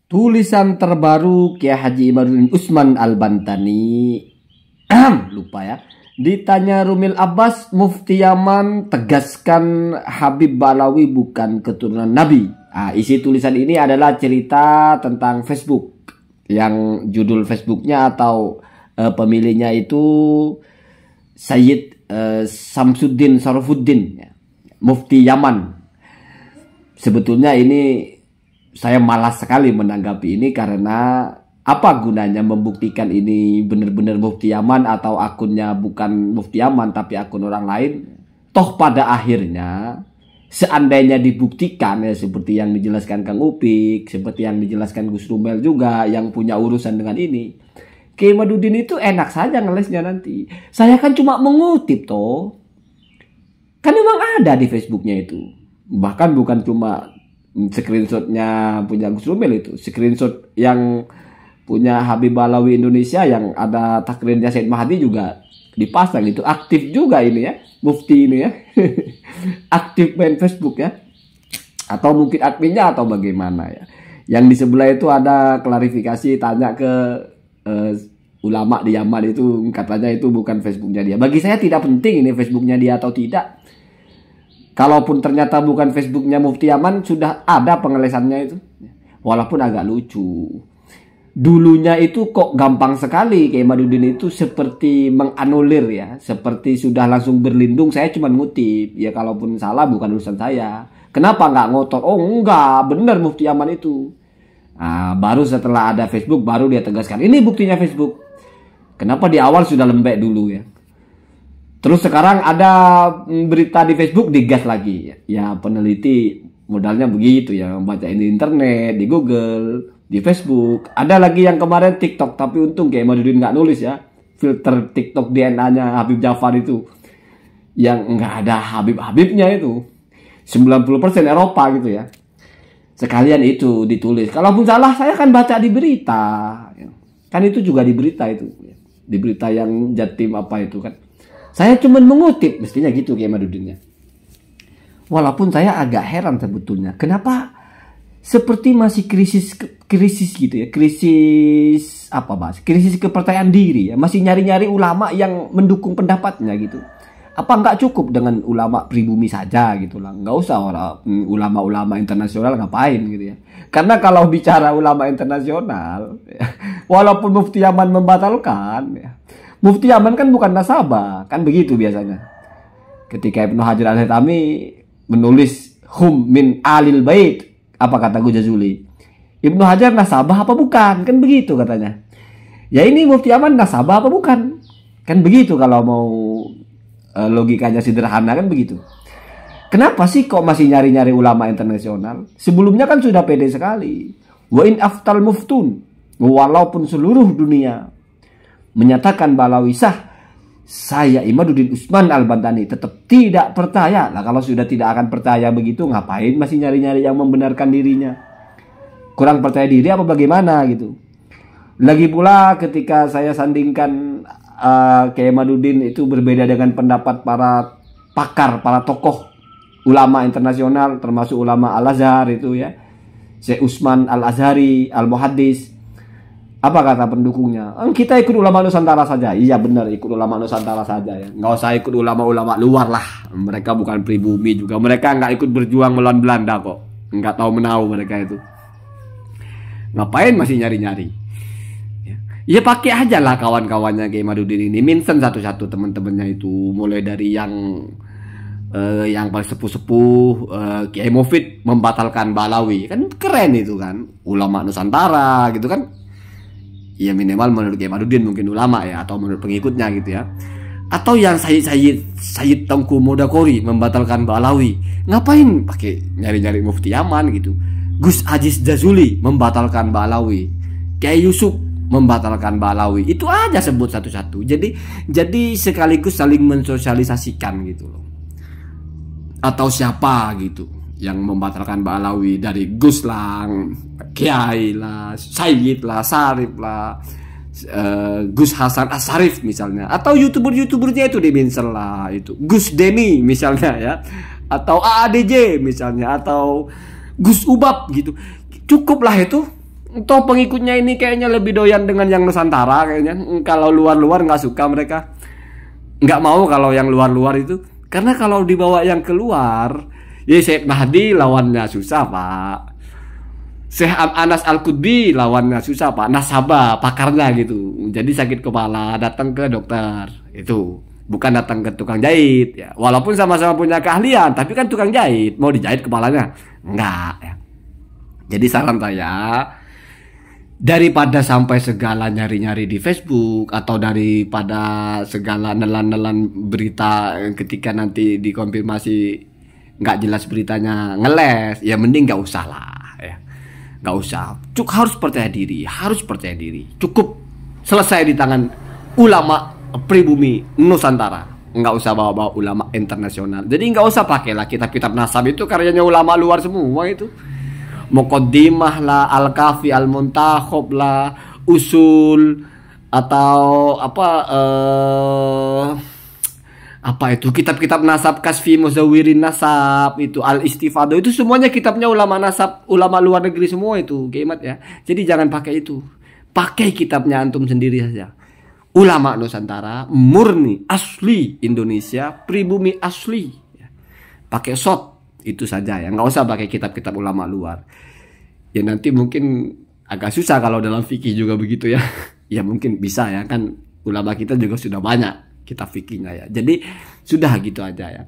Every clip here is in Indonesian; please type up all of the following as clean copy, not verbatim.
Tulisan terbaru Kiai Haji Imaduddin Usman Al-Bantani. Lupa ya. Ditanya Rumil Abbas, Mufti Yaman tegaskan Habib Balawi bukan keturunan Nabi. Isi tulisan ini adalah cerita tentang Facebook. Yang judul Facebooknya atau pemiliknya itu Sayyid Samsuddin Sarafuddin, Mufti Yaman. Sebetulnya ini saya malas sekali menanggapi ini karena apa gunanya membuktikan ini benar-benar Mufti Yaman atau akunnya bukan Mufti Yaman tapi akun orang lain. Toh pada akhirnya seandainya dibuktikan ya seperti yang dijelaskan Kang Upik, seperti yang dijelaskan Gus Rumel juga yang punya urusan dengan ini. Kiai Imaduddin itu enak saja ngelesnya nanti. Saya kan cuma mengutip toh. Kan memang ada di Facebooknya itu. Bahkan bukan cuma screenshotnya punya Gus Rumel itu, screenshot yang punya Habib Balawi Indonesia yang ada takrirnya Said Mahdi juga dipasang itu. Aktif juga ini ya, Mufti ini ya. Aktif main Facebook ya. Atau mungkin adminnya atau bagaimana ya. Yang di sebelah itu ada klarifikasi tanya ke ulama di Yaman itu, katanya itu bukan Facebooknya dia. Bagi saya tidak penting ini Facebooknya dia atau tidak. Kalaupun ternyata bukan Facebooknya Mufti Yaman, sudah ada pengelesannya itu. Walaupun agak lucu. Dulunya itu kok gampang sekali Kiai Imaduddin itu seperti menganulir ya. Seperti sudah langsung berlindung, saya cuma ngutip. Ya kalaupun salah bukan urusan saya. Kenapa nggak ngotot? Oh enggak, benar Mufti Yaman itu. Baru setelah ada Facebook baru dia tegaskan. Ini buktinya Facebook. Kenapa di awal sudah lembek dulu ya. Terus sekarang ada berita di Facebook digas lagi. Ya peneliti modalnya begitu ya. Membaca ini internet, di Google, di Facebook. Ada lagi yang kemarin TikTok. Tapi untung Kiai Imaduddin nggak nulis ya. Filter TikTok DNA-nya Habib Jafar itu. Yang nggak ada Habib-Habibnya itu. 90% Eropa gitu ya. Sekalian itu ditulis. Kalaupun salah saya kan baca di berita. Kan itu juga di berita itu. Di berita yang Jatim apa itu kan. Saya cuma mengutip, mestinya gitu Kiai Imaduddinnya. Walaupun saya agak heran sebetulnya, kenapa seperti masih krisis gitu ya, krisis apa bahas? Krisis kepercayaan diri ya, masih nyari-nyari ulama yang mendukung pendapatnya gitu. Apa nggak cukup dengan ulama pribumi saja gitu lah, nggak usah ulama-ulama internasional ngapain gitu ya? Karena kalau bicara ulama internasional, ya, walaupun Mufti Yaman membatalkan ya. Mufti Yaman kan bukan nasabah, kan begitu biasanya. Ketika Ibnu Hajar Al-Haytami menulis hum min alil bait, apa kata Gus Jazuli? Ibnu Hajar nasabah apa bukan? Kan begitu katanya. Ya ini Mufti Yaman nasabah apa bukan? Kan begitu kalau mau logikanya sederhana kan begitu. Kenapa sih kok masih nyari-nyari ulama internasional? Sebelumnya kan sudah pede sekali. Wa in aftal muftun, walaupun seluruh dunia menyatakan Balawi sah, saya Imaduddin Usman Al-Bantani tetap tidak percaya. Lah kalau sudah tidak akan percaya begitu, ngapain masih nyari-nyari yang membenarkan dirinya? Kurang percaya diri apa bagaimana gitu? Lagi pula ketika saya sandingkan Kiai Imaduddin itu berbeda dengan pendapat para pakar, para tokoh ulama internasional, termasuk ulama Al-Azhar itu ya, Syekh Usman Al-Azhari, Al-Muhaddis. Apa kata pendukungnya? Kita ikut ulama Nusantara saja. Iya benar, ikut ulama Nusantara saja ya. Nggak usah ikut ulama-ulama luar lah. Mereka bukan pribumi juga. Mereka nggak ikut berjuang melawan Belanda kok. Nggak tahu menahu mereka itu. Ngapain masih nyari-nyari? Ya pakai aja lah kawan-kawannya Kiai Imaduddin ini. Mention satu-satu teman-temannya itu. Mulai dari yang paling sepuh-sepuh, Kiai Mufid membatalkan Balawi. Kan keren itu kan. Ulama Nusantara gitu kan. Ya minimal menurut Kiai Imaduddin mungkin ulama ya, atau menurut pengikutnya gitu ya. Atau yang Sayyid Tengku Modakori membatalkan Balawi. Ngapain pakai nyari-nyari Mufti Yaman gitu. Gus Aziz Jazuli membatalkan Balawi. Kiai Yusuf membatalkan Balawi. Itu aja sebut satu-satu. Jadi sekaligus saling mensosialisasikan gitu loh. Atau siapa gitu yang membatalkan Balawi, dari Gus Lang, Kiai lah, Sayyid lah, Sarif lah, Gus Hasan Asarif misalnya, atau youtubernya itu di Minsel lah itu, Gus Deni misalnya ya, atau AADJ misalnya, atau Gus Ubab gitu. Cukup lah itu Toh pengikutnya ini kayaknya lebih doyan dengan yang Nusantara kayaknya. Kalau luar-luar nggak suka mereka. Nggak mau kalau yang luar-luar itu. Karena kalau dibawa yang keluar, ya Syekh Mahdi lawannya susah, Pak. Syekh Anas Al-Qudbi lawannya susah, Pak. Nasabah, pakarnya gitu. Jadi sakit kepala, datang ke dokter. Itu bukan datang ke tukang jahit ya. Walaupun sama-sama punya keahlian, tapi kan tukang jahit, mau dijahit kepalanya? Enggak ya. Jadi saran saya, daripada sampai segala nyari-nyari di Facebook atau daripada segala nelan-nelan berita ketika nanti dikonfirmasi nggak jelas beritanya ngeles, ya mending nggak usah lah ya. Nggak usah. Harus percaya diri, harus percaya diri. Cukup selesai di tangan ulama pribumi Nusantara. Nggak usah bawa-bawa ulama internasional. Jadi nggak usah pakailah kitab-kitab nasab itu karyanya ulama luar semua itu. Muqaddimah lah, Al-Kafi, Al-Muntakhab lah, Usul atau apa itu kitab-kitab nasab, Kasfi Muzawirin Nasab, itu Al-Istifadah, itu semuanya kitabnya ulama nasab, ulama luar negeri semua itu, Kimat ya. Jadi jangan pakai itu. Pakai kitabnya antum sendiri saja. Ulama Nusantara, murni, asli Indonesia, pribumi asli. Pakai shot, itu saja ya. Nggak usah pakai kitab-kitab ulama luar. Ya nanti mungkin agak susah kalau dalam fikih juga begitu ya. Ya mungkin bisa ya, kan ulama kita juga sudah banyak kitab fikihnya ya. Jadi sudah gitu aja ya.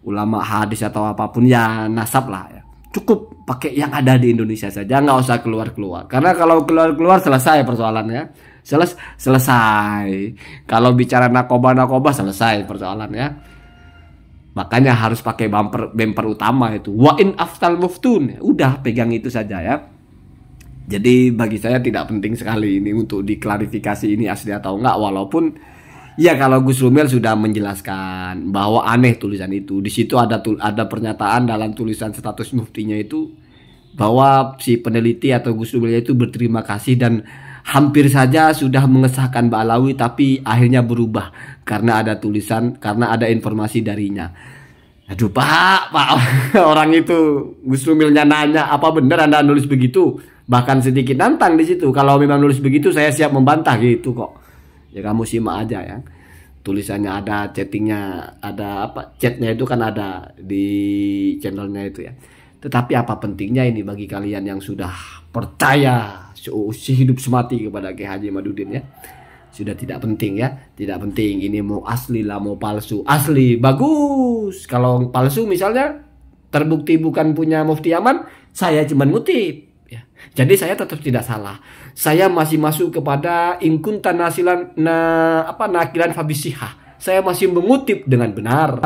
Ulama hadis atau apapun ya nasab lah ya. Cukup pakai yang ada di Indonesia saja, nggak usah keluar-keluar. Karena kalau keluar-keluar selesai persoalannya. Selesai. Kalau bicara narkoba selesai persoalannya. Makanya harus pakai bumper utama itu. Wa in aftal muftun. Udah pegang itu saja ya. Jadi bagi saya tidak penting sekali ini untuk diklarifikasi ini asli atau enggak, walaupun ya kalau Gus Rumel sudah menjelaskan bahwa aneh tulisan itu. Di situ ada pernyataan dalam tulisan status muftinya itu bahwa si peneliti atau Gus Rumel itu berterima kasih dan hampir saja sudah mengesahkan Ba'alawi, tapi akhirnya berubah karena ada informasi darinya. Aduh Pak orang itu Gus Rumilnya nanya, apa benar Anda nulis begitu? Bahkan sedikit nantang di situ. Kalau memang nulis begitu saya siap membantah gitu kok. Ya kamu simak aja ya. Tulisannya ada, chattingnya ada, chatnya itu kan ada di channelnya itu ya. Tetapi apa pentingnya ini bagi kalian yang sudah percaya hidup semati kepada Kiai Haji Madudin ya. Sudah tidak penting ya. Tidak penting ini mau asli lah mau palsu. Asli bagus. Kalau palsu misalnya terbukti bukan punya Mufti Yaman, saya cuma ngutip ya. Jadi saya tetap tidak salah. Saya masih masuk kepada ingkun tanasilan nakilan fabisihah. Saya masih mengutip dengan benar.